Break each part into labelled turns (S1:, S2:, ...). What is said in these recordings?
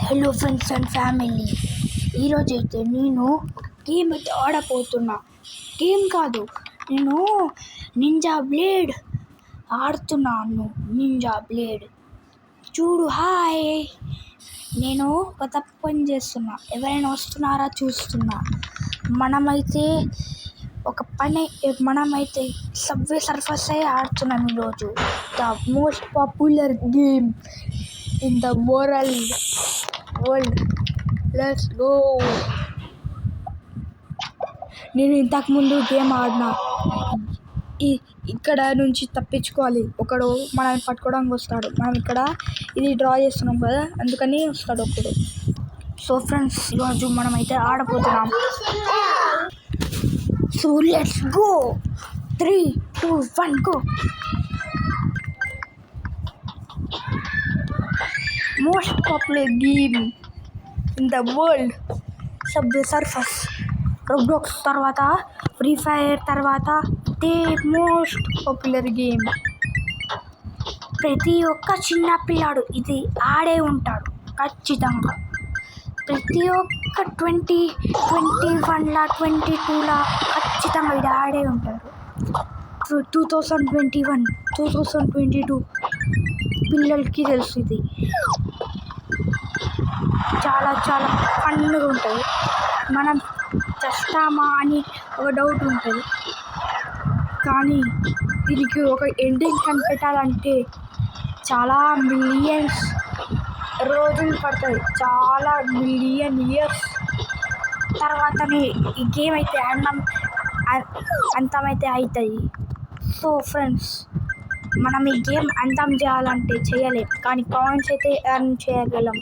S1: Hello friends and family, ఈరోజు అయితే నేను గేమ్ అయితే ఆడపోతున్నా. గేమ్ కాదు, నేను నింజా బ్లేడ్ ఆడుతున్నాను. నింజా బ్లేడ్ చూడు. హాయ్, నేను ఒక తప్పు పని చేస్తున్నా. ఎవరైనా వస్తున్నారా చూస్తున్నా. మనమైతే సబ్వే సర్ఫర్స్ ఆడుతున్నాం ఈరోజు. The most popular game in the world. Let's go. నేను ఇంతకుముందు గేమ్ ఆడినా. ఇక్కడ నుంచి తప్పించుకోవాలి. ఒకడు మనల్ని పట్టుకోవడానికి వస్తాడు. మనం ఇక్కడ ఇది డ్రా చేస్తున్నాం కదా, అందుకని వస్తాడు ఒకడు. సో ఫ్రెండ్స్, ఈరోజు మనమైతే ఆడపోతున్నాం. So let's go. 3, 2, 1 go. Most popular game in the world Subway Surfers. Roblox తర్వాత ఫ్రీ ఫైర్ తర్వాత ది మోస్ట్ పాపులర్ గేమ్. ప్రతి ఒక్క చిన్న పిల్లాడు ఇది ఆడే ఉంటాడు ఖచ్చితంగా. ప్రతి ఒక్క 2021లా 22లా ఖచ్చితంగా ఇది ఆడే ఉంటారు. 2021, 2022 పిల్లలకి తెలుసు. ఇది చాలా చాలా ఫన్గా ఉంటుంది. మనం చేస్తామా అని ఒక డౌట్ ఉంటుంది, కానీ దీనికి ఒక ఎండింగ్ కనిపెట్టాలంటే చాలా మిలియన్స్ రోజులు పడుతుంది. చాలా మిలియన్ ఇయర్స్ తర్వాతనే ఈ గేమ్ అయితే అంతమైతే అవుతుంది. సో ఫ్రెండ్స్, మనం ఈ గేమ్ అంతం చేయాలంటే చేయలేం, కానీ కాయిన్స్ అయితే ఎర్న్ చేయగలం.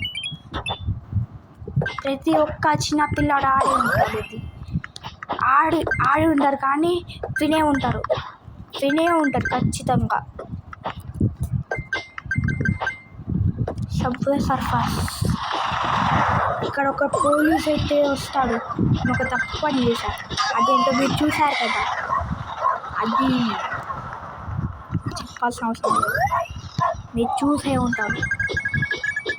S1: ప్రతి ఒక్క చిన్న పిల్లాడు ఆడి ఉంటారు. ఇది ఆడి ఉంటారు, కానీ వినే ఉంటారు ఖచ్చితంగా. Subway Surfers. ఇక్కడ ఒక పోలీస్ అయితే వస్తాడు. ఒక తప్పు పని చేశారు. అదేంటో మీరు చూశారు కదా. అది చెప్పాల్సిన అవసరం లేదు, మీరు చూసే ఉంటారు.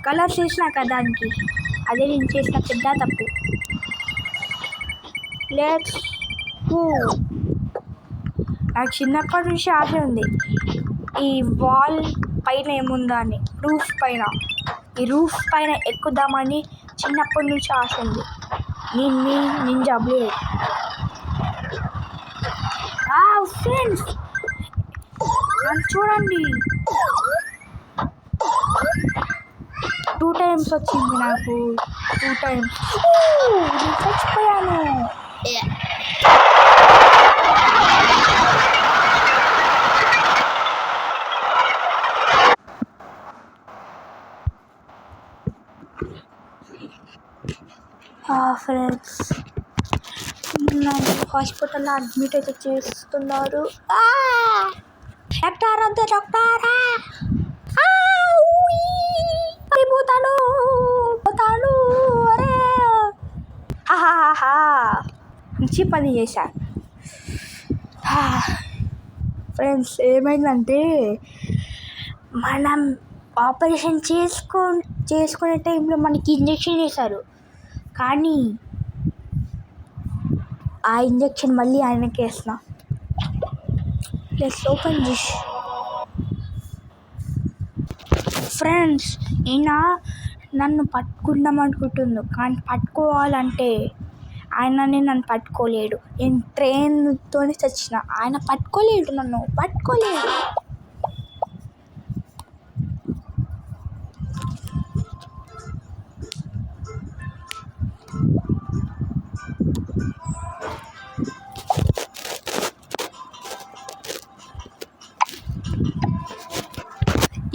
S1: కలర్స్ వేసినా కదా దానికి. అదే నేను చేసిన పెద్ద తప్పు. Let's go. నాకు చిన్నప్పటి నుంచి ఆశ ఉంది, ఈ వాల్ పైన ఏముందా అని. ఈ రూఫ్ పైన ఎక్కుదామని చిన్నప్పటి నుంచి ఆశ ఉంది. నేను నింజా బ్లేడ్. ఫ్రెండ్స్, చూడండి, 2 times వచ్చింది నాకు. 2 times నేను చచ్చిపోయాను. ఫ్రెండ్స్, నన్ను హాస్పిటల్లో అడ్మిట్ అయితే చేస్తున్నారు. డాక్టర్ అంతే, డాక్టరా పోతాను. అరే మంచి పని చేశా. ఫ్రెండ్స్, ఏమైందంటే మనం ఆపరేషన్ చేసుకునే టైంలో మనకి ఇంజెక్షన్ వేశారు, కానీ ఆ ఇంజెక్షన్ మళ్ళీ ఆయనకి వేసిన. Let's open this. ఫ్రెండ్స్, ఈయన నన్ను పట్టుకుందాం అనుకుంటుండు, కానీ పట్టుకోవాలంటే ఆయనని నన్ను పట్టుకోలేడు. నేను ట్రైన్తోనే చచ్చిన. ఆయన నన్ను పట్టుకోలేడు.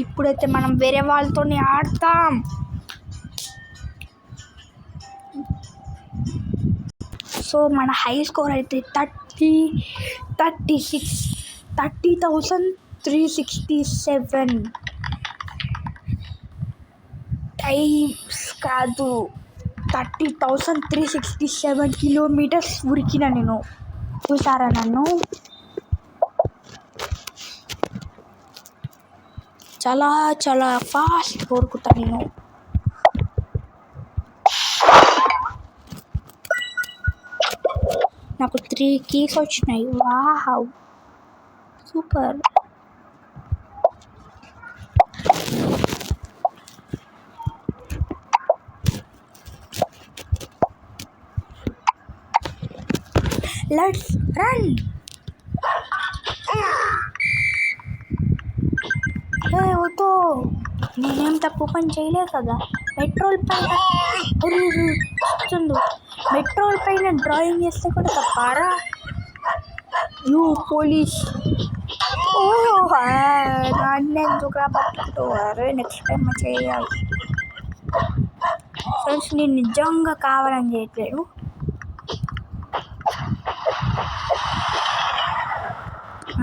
S1: ఇప్పుడైతే మనం వేరే వాళ్ళతోనే ఆడతాం. సో మన హై స్కోర్ అయితే 30,367 టైమ్స్ కాదు, 30,367 కిలోమీటర్స్ ఉరికిన నేను. చూసారా నన్ను? చాలా చాలా ఫాస్ట్ కోరుకుతా నేను. నాకు 3 కీస్ వచ్చినాయి. Wow super. Let's run. వద్దు, నేనేం తప్పు పని చేయలే కదా. పెట్రోల్ పైన పెట్రోల్ పైన డ్రాయింగ్ చేస్తే కూడా తప్పారా? You police. నన్నెందుకు పట్టుకుంటారు? నెక్స్ట్ టైం చేయాలి. ఫ్రెండ్స్, నేను నిజంగా కావాలని చేయట్లేదు.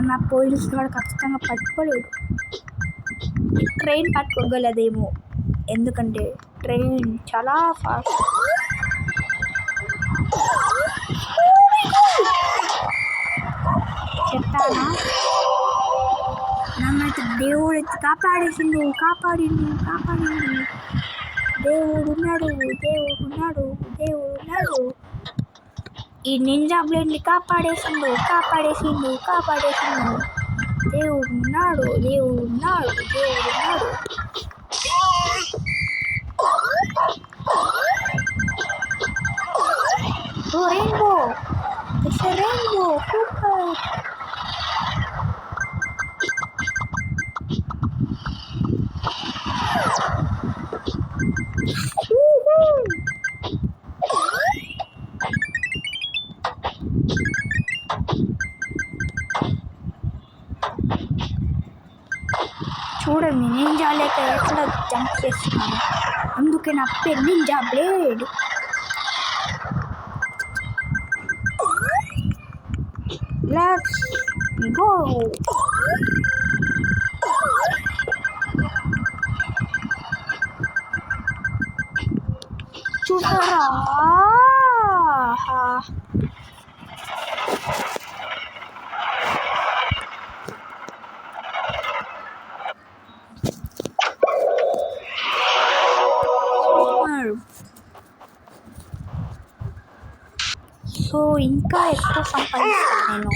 S1: నా పోలీస్ వాడు ఖచ్చితంగా పట్టుకోలేడు. ట్రైన్ పట్టుకోగలదేమో, ఎందుకంటే ట్రైన్ చాలా ఫాస్ట్. చెప్తానా, నన్నైతే దేవుడు ఎత్తి కాపాడిండు. దేవుడు ఉన్నాడు. ఈ నింజా బ్లేడ్ని కాపాడేసిండు. దేవుడు ఉన్నాడు. Rainbow, super. చూడండి, నింజా లేక ఎట్లా జంప్ చేస్తున్నాను. అందుకే నా పేరు నింజా బ్లేడ్. Let's go. చూసారా? సో ఇంకా ఎక్కువ సంపాదిస్తాను నేను.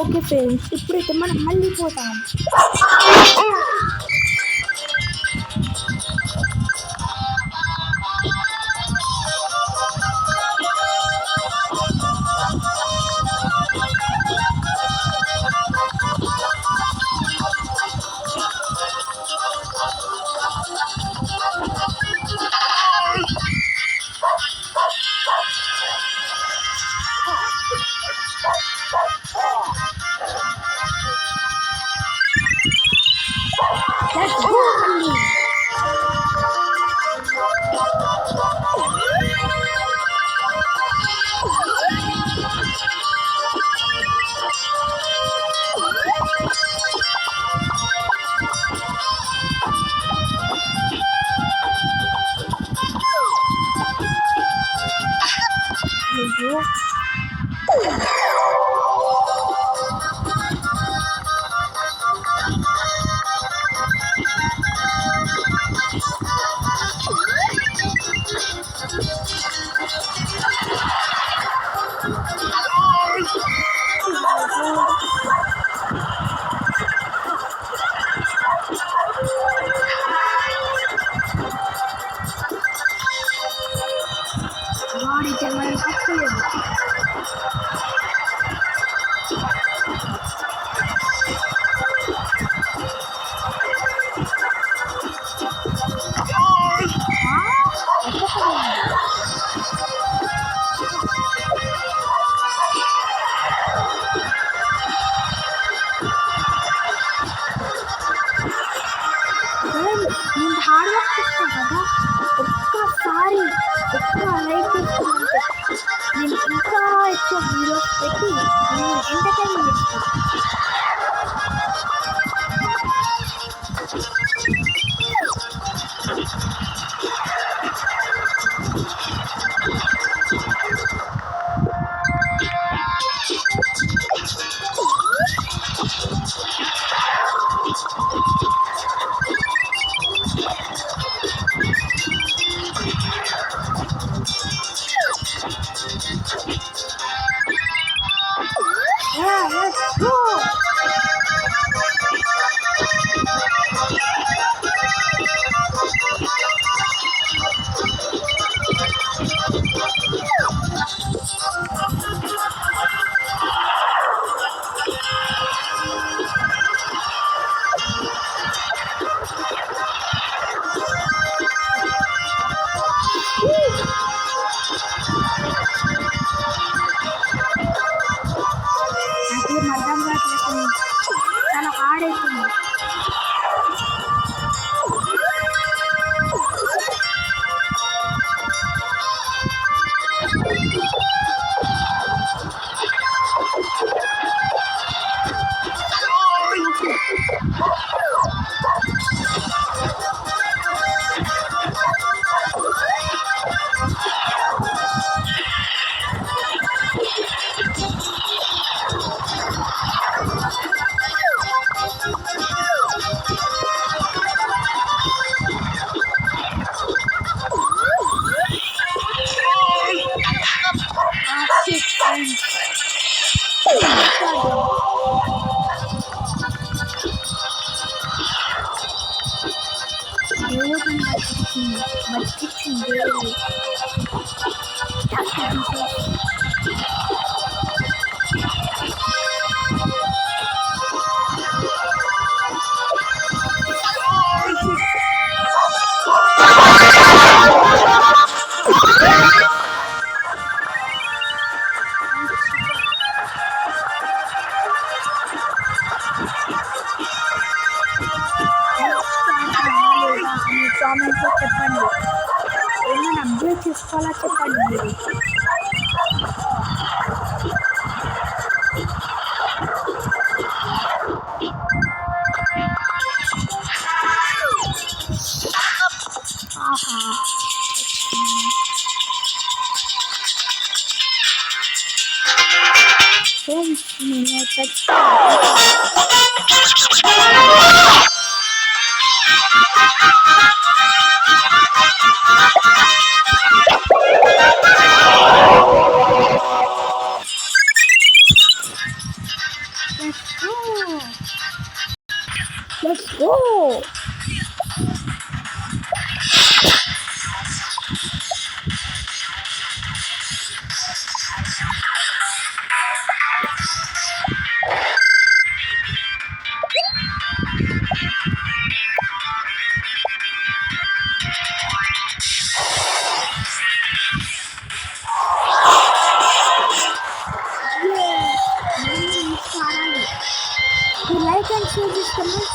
S1: ఓకే ఫ్రెండ్స్, ఇప్పుడైతే మనం మళ్ళీ పోతాం. స్టార్ట్ అవుతుంది. కామెంట్లో చెప్పండి, ఏమైనా అప్డేట్ చేసుకోవాలా చెప్పండి మీరు. ఆహా ఫ్రెండ్స్ నేను Let's go! Like and share this comment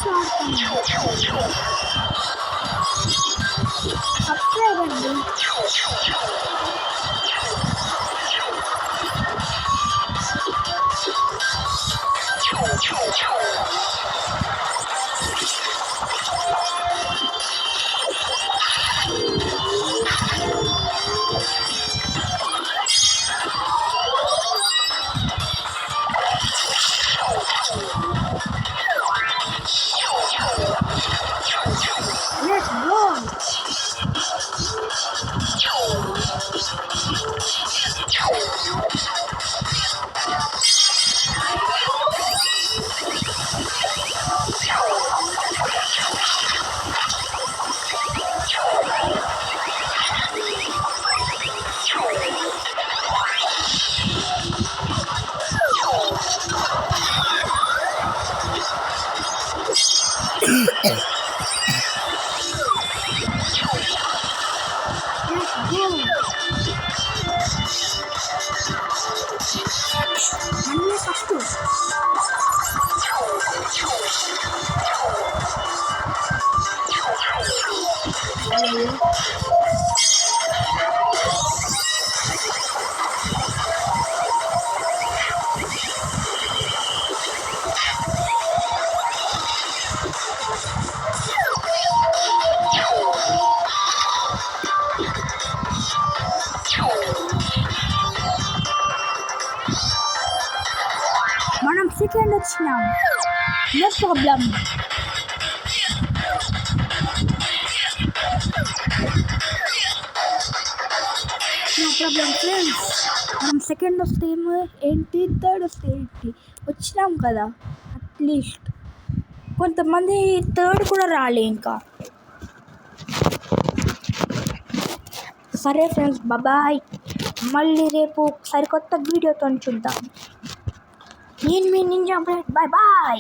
S1: subscribe అండి. Let's go! మనమే ఫస్ట్ మనం సెకండ్ వచ్చినాం. No problem. ఫ్రెండ్స్ మనం సెకండ్ వస్తే ఏంటి, థర్డ్ వస్తే ఏంటి, వచ్చినాం కదా. అట్లీస్ట్ కొంతమంది థర్డ్ కూడా రాలే ఇంకా. సరే ఫ్రెండ్స్, బాయ్. మళ్ళీ రేపు సరికొత్త వీడియోతో చూద్దాం. నేను మీ నింజా. Bye bye.